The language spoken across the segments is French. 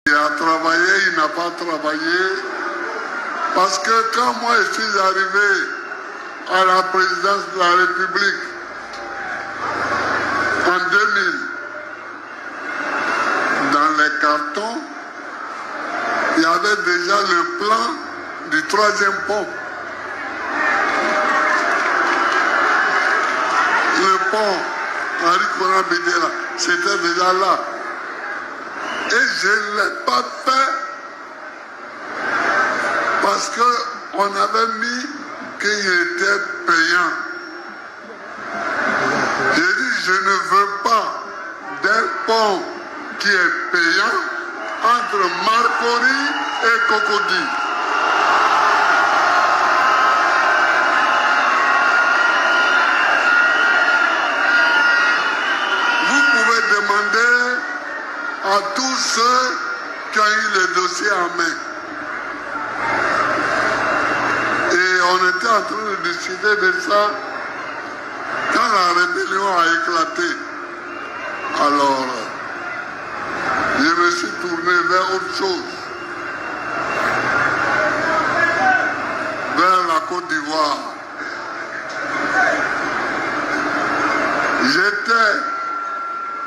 Il a travaillé, il n'a pas travaillé. Parce que quand moi je suis arrivé à la présidence de la République en 2000, dans les cartons, il y avait déjà le plan du troisième pont. Le pont Henri Konan Bédéla, c'était déjà là. Et je ne l'ai pas fait parce qu'on avait mis qu'il était payant. J'ai dit, je ne veux pas d'un pont qui est payant entre Marcory et Cocody. Vous pouvez demander à tous ceux qui ont eu le dossier en main. Et on était en train de décider de ça quand la rébellion a éclaté. Alors, je me suis tourné vers autre chose, vers la Côte d'Ivoire. J'étais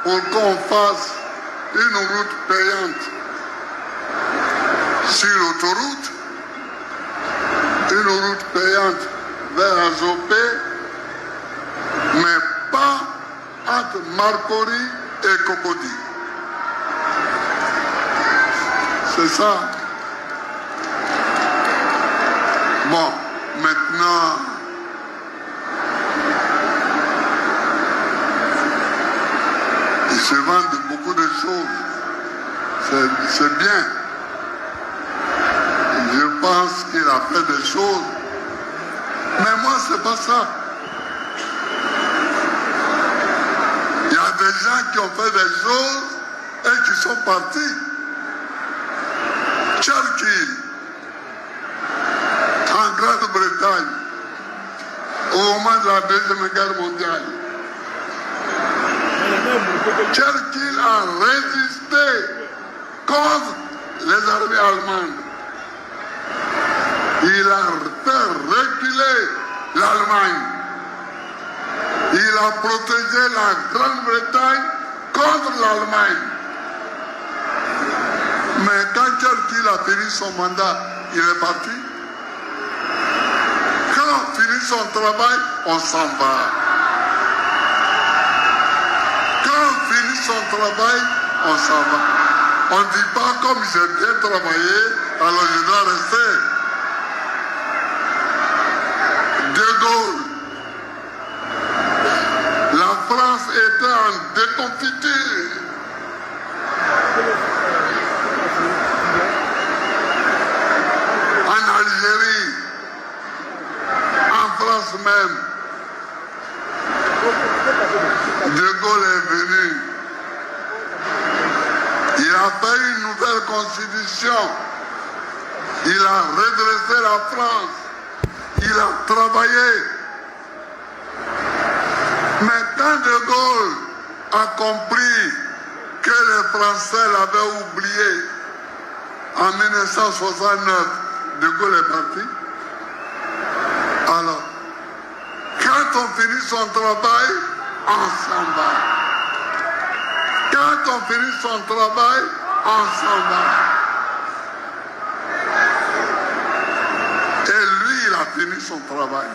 pour qu'on fasse une route payante sur l'autoroute, une route payante vers Azopé, mais pas entre Marcory et Cocody. C'est ça. Bon, maintenant, il se vendent beaucoup de choses. C'est bien. Je pense qu'il a fait des choses. Mais moi, c'est pas ça. Il y a des gens qui ont fait des choses et qui sont partis. Churchill, en Grande-Bretagne, au moment de la Deuxième Guerre mondiale, Churchill a résisté contre les armées allemandes. Il a fait reculer l'Allemagne. Il a protégé la Grande-Bretagne contre l'Allemagne. Mais quand Churchill a fini son mandat, il est parti. Quand on finit son travail, on s'en va. Quand on finit son travail, on s'en va. On ne dit pas comme j'ai bien travaillé, alors je dois rester. De Gaulle, la France était en déconfiture. En Algérie, en France même, De Gaulle est venu. Il a fait une nouvelle constitution. Il a redressé la France. Il a travaillé. Mais quand De Gaulle a compris que les Français l'avaient oublié en 1969, De Gaulle est parti. Alors, quand on finit son travail, on s'en va. Quand on finit son travail, on s'en va. Et lui, il a fini son travail.